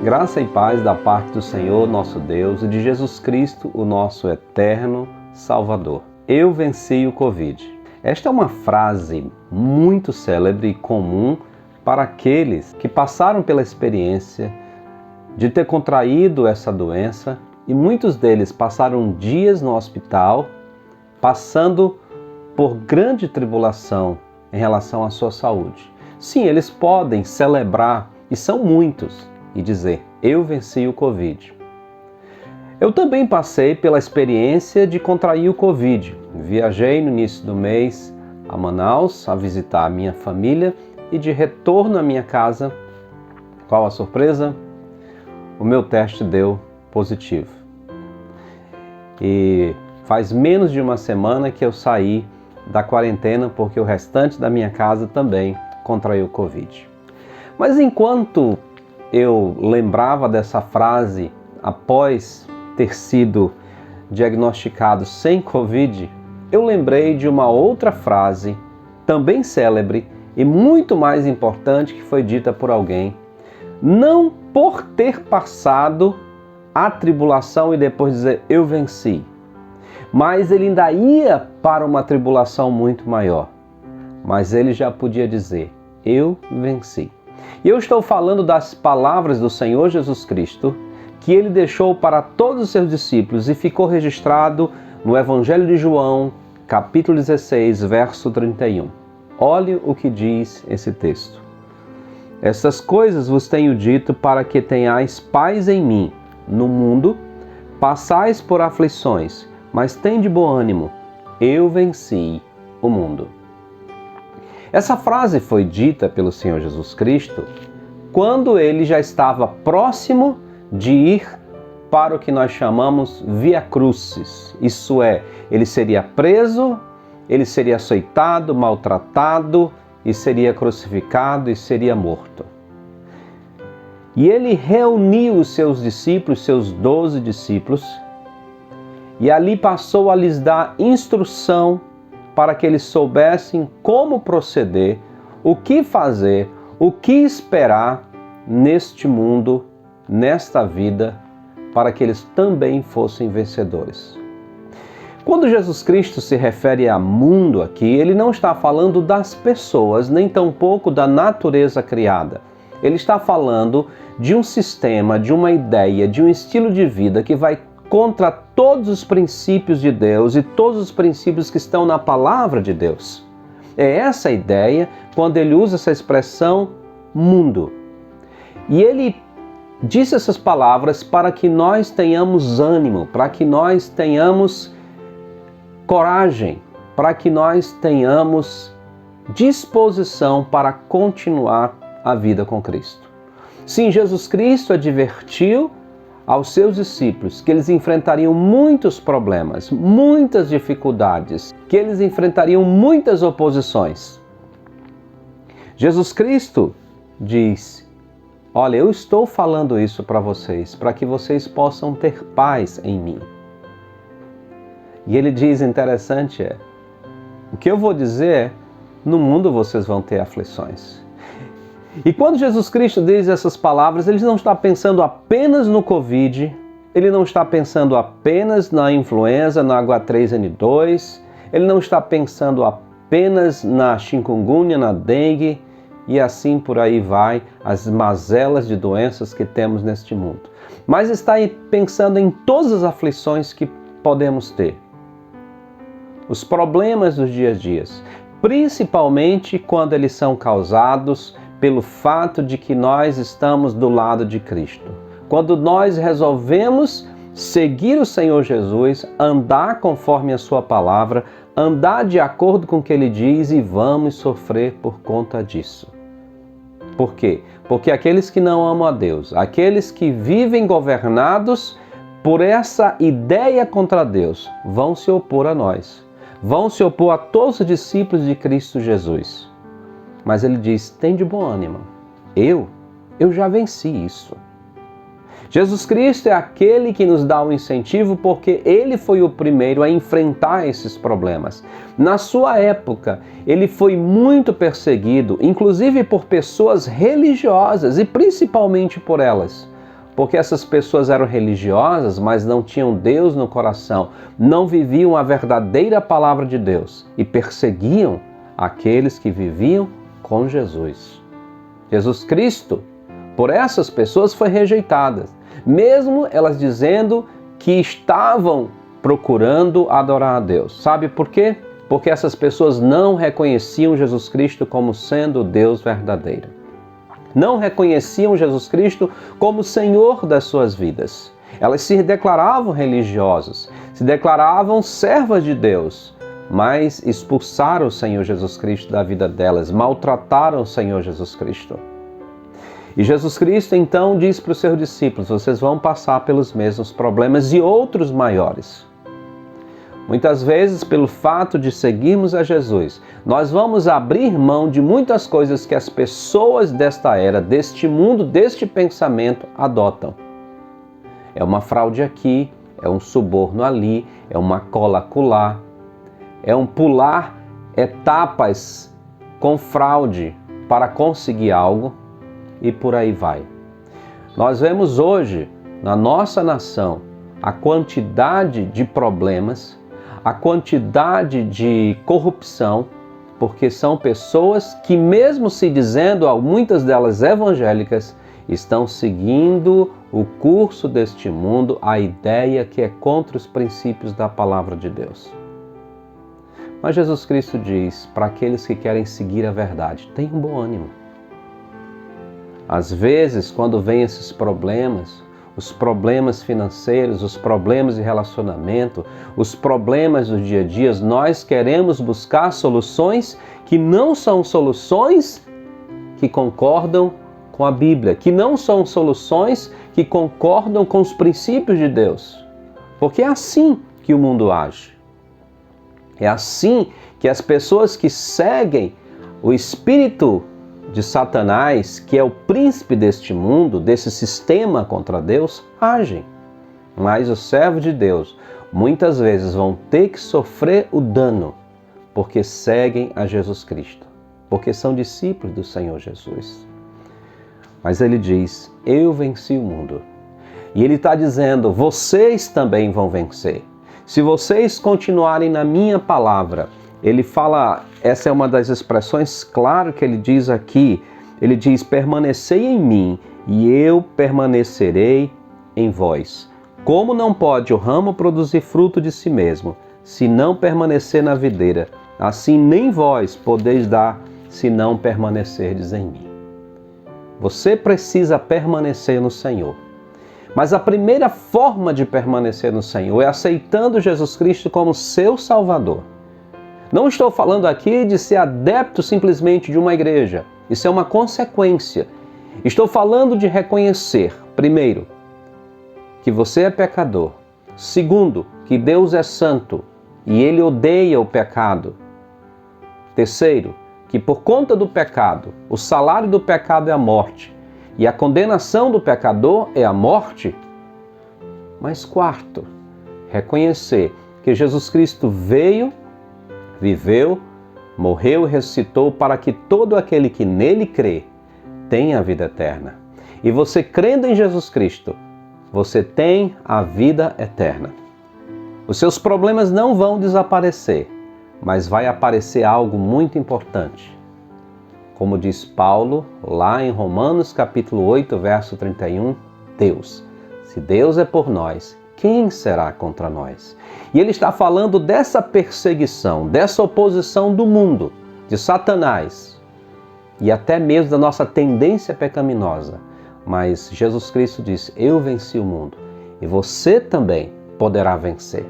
Graça e paz da parte do Senhor nosso Deus e de Jesus Cristo, o nosso eterno Salvador. Eu venci o Covid. Esta é uma frase muito célebre e comum para aqueles que passaram pela experiência de ter contraído essa doença, e muitos deles passaram dias no hospital, passando por grande tribulação em relação à sua saúde. Sim, eles podem celebrar, e são muitos, e dizer: eu venci o Covid. Eu também passei pela experiência de contrair o Covid. Viajei no início do mês a Manaus a visitar a minha família e de retorno à minha casa, qual a surpresa? O meu teste deu positivo. E faz menos de uma semana que eu saí da quarentena porque o restante da minha casa também contraiu o Covid. Mas enquanto eu lembrava dessa frase após ter sido diagnosticado sem Covid, eu lembrei de uma outra frase, também célebre e muito mais importante, que foi dita por alguém, não por ter passado a tribulação e depois dizer eu venci, mas ele ainda ia para uma tribulação muito maior, mas ele já podia dizer eu venci. E eu estou falando das palavras do Senhor Jesus Cristo, que ele deixou para todos os seus discípulos e ficou registrado no Evangelho de João, capítulo 16, verso 31. Olhe o que diz esse texto. Essas coisas vos tenho dito para que tenhais paz em mim. No mundo passais por aflições, mas tende bom ânimo. Eu venci o mundo. Essa frase foi dita pelo Senhor Jesus Cristo quando ele já estava próximo de ir para o que nós chamamos Via Crucis. Isso é, ele seria preso, ele seria açoitado, maltratado, e seria crucificado e seria morto. E ele reuniu os seus discípulos, seus 12 discípulos, e ali passou a lhes dar instrução para que eles soubessem como proceder, o que fazer, o que esperar neste mundo, nesta vida, para que eles também fossem vencedores. Quando Jesus Cristo se refere a mundo aqui, ele não está falando das pessoas, nem tampouco da natureza criada. Ele está falando de um sistema, de uma ideia, de um estilo de vida que vai contra todos os princípios de Deus e todos os princípios que estão na palavra de Deus. É essa a ideia quando ele usa essa expressão mundo. E ele disse essas palavras para que nós tenhamos ânimo, para que nós tenhamos coragem, para que nós tenhamos disposição para continuar a vida com Cristo. Sim, Jesus Cristo advertiu aos seus discípulos que eles enfrentariam muitos problemas, muitas dificuldades, que eles enfrentariam muitas oposições. Jesus Cristo diz: olha, eu estou falando isso para vocês, para que vocês possam ter paz em mim. E ele diz, interessante o que eu vou dizer é, no mundo vocês vão ter aflições. E quando Jesus Cristo diz essas palavras, ele não está pensando apenas no Covid, ele não está pensando apenas na influenza, na H3N2, ele não está pensando apenas na chikungunya, na dengue, e assim por aí vai, as mazelas de doenças que temos neste mundo. Mas está pensando em todas as aflições que podemos ter. Os problemas dos dias a dia, principalmente quando eles são causados pelo fato de que nós estamos do lado de Cristo. Quando nós resolvemos seguir o Senhor Jesus, andar conforme a sua palavra, andar de acordo com o que ele diz, e vamos sofrer por conta disso. Por quê? Porque aqueles que não amam a Deus, aqueles que vivem governados por essa ideia contra Deus, vão se opor a nós. Vão se opor a todos os discípulos de Cristo Jesus. Mas ele diz, tem de bom ânimo. Eu já venci isso. Jesus Cristo é aquele que nos dá o incentivo porque ele foi o primeiro a enfrentar esses problemas. Na sua época, ele foi muito perseguido, inclusive por pessoas religiosas e principalmente por elas. Porque essas pessoas eram religiosas, mas não tinham Deus no coração, não viviam a verdadeira palavra de Deus e perseguiam aqueles que viviam com Jesus. Jesus Cristo, por essas pessoas, foi rejeitado, mesmo elas dizendo que estavam procurando adorar a Deus. Sabe por quê? Porque essas pessoas não reconheciam Jesus Cristo como sendo o Deus verdadeiro. Não reconheciam Jesus Cristo como Senhor das suas vidas. Elas se declaravam religiosos, se declaravam servas de Deus, mas expulsaram o Senhor Jesus Cristo da vida delas, maltrataram o Senhor Jesus Cristo. E Jesus Cristo então diz para os seus discípulos: vocês vão passar pelos mesmos problemas e outros maiores. Muitas vezes, pelo fato de seguirmos a Jesus, nós vamos abrir mão de muitas coisas que as pessoas desta era, deste mundo, deste pensamento adotam. É uma fraude aqui, é um suborno ali, é uma cola acolá, é um pular etapas com fraude para conseguir algo e por aí vai. Nós vemos hoje, na nossa nação, a quantidade de problemas, a quantidade de corrupção, porque são pessoas que, mesmo se dizendo, muitas delas evangélicas, estão seguindo o curso deste mundo, a ideia que é contra os princípios da palavra de Deus. Mas Jesus Cristo diz para aqueles que querem seguir a verdade: tenham bom ânimo. Às vezes, quando vêm esses problemas, os problemas financeiros, os problemas de relacionamento, os problemas do dia a dia, nós queremos buscar soluções que não são soluções que concordam com a Bíblia, que não são soluções que concordam com os princípios de Deus. Porque é assim que o mundo age. É assim que as pessoas que seguem o espírito de Satanás, que é o príncipe deste mundo, desse sistema contra Deus, agem. Mas os servos de Deus muitas vezes vão ter que sofrer o dano porque seguem a Jesus Cristo, porque são discípulos do Senhor Jesus. Mas ele diz: eu venci o mundo. E ele está dizendo: vocês também vão vencer. Se vocês continuarem na minha palavra. Ele fala, essa é uma das expressões, claro que ele diz aqui, ele diz: permanecei em mim e eu permanecerei em vós. Como não pode o ramo produzir fruto de si mesmo, se não permanecer na videira, assim nem vós podeis dar, se não permanecerdes em mim. Você precisa permanecer no Senhor. Mas a primeira forma de permanecer no Senhor é aceitando Jesus Cristo como seu Salvador. Não estou falando aqui de ser adepto simplesmente de uma igreja. Isso é uma consequência. Estou falando de reconhecer, primeiro, que você é pecador. Segundo, que Deus é santo e Ele odeia o pecado. Terceiro, que por conta do pecado, o salário do pecado é a morte e a condenação do pecador é a morte. Mas quarto, reconhecer que Jesus Cristo veio, viveu, morreu e ressuscitou para que todo aquele que nele crê tenha a vida eterna. E você crendo em Jesus Cristo, você tem a vida eterna. Os seus problemas não vão desaparecer, mas vai aparecer algo muito importante. Como diz Paulo, lá em Romanos capítulo 8, verso 31, Deus. Se Deus é por nós, quem será contra nós? E ele está falando dessa perseguição, dessa oposição do mundo, de Satanás e até mesmo da nossa tendência pecaminosa. Mas Jesus Cristo disse: eu venci o mundo e você também poderá vencer.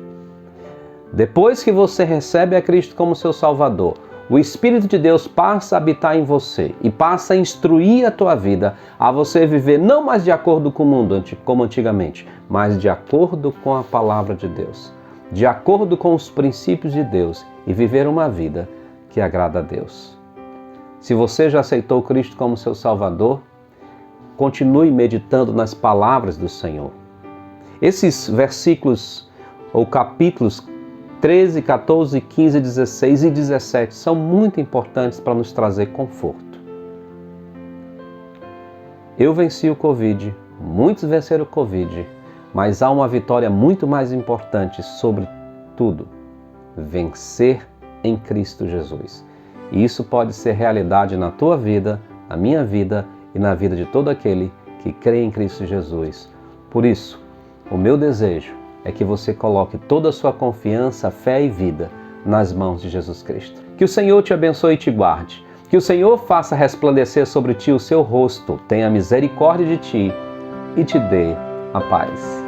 Depois que você recebe a Cristo como seu Salvador, o Espírito de Deus passa a habitar em você e passa a instruir a tua vida a você viver não mais de acordo com o mundo, como antigamente, mas de acordo com a palavra de Deus, de acordo com os princípios de Deus e viver uma vida que agrada a Deus. Se você já aceitou Cristo como seu Salvador, continue meditando nas palavras do Senhor. Esses versículos ou capítulos 13, 14, 15, 16 e 17 são muito importantes para nos trazer conforto. Eu venci o Covid muitos venceram o Covid, mas há uma vitória muito mais importante sobre tudo: vencer em Cristo Jesus. E isso pode ser realidade na tua vida, na minha vida e na vida de todo aquele que crê em Cristo Jesus. Por isso, o meu desejo é que você coloque toda a sua confiança, fé e vida nas mãos de Jesus Cristo. Que o Senhor te abençoe e te guarde. Que o Senhor faça resplandecer sobre ti o seu rosto, tenha misericórdia de ti e te dê a paz.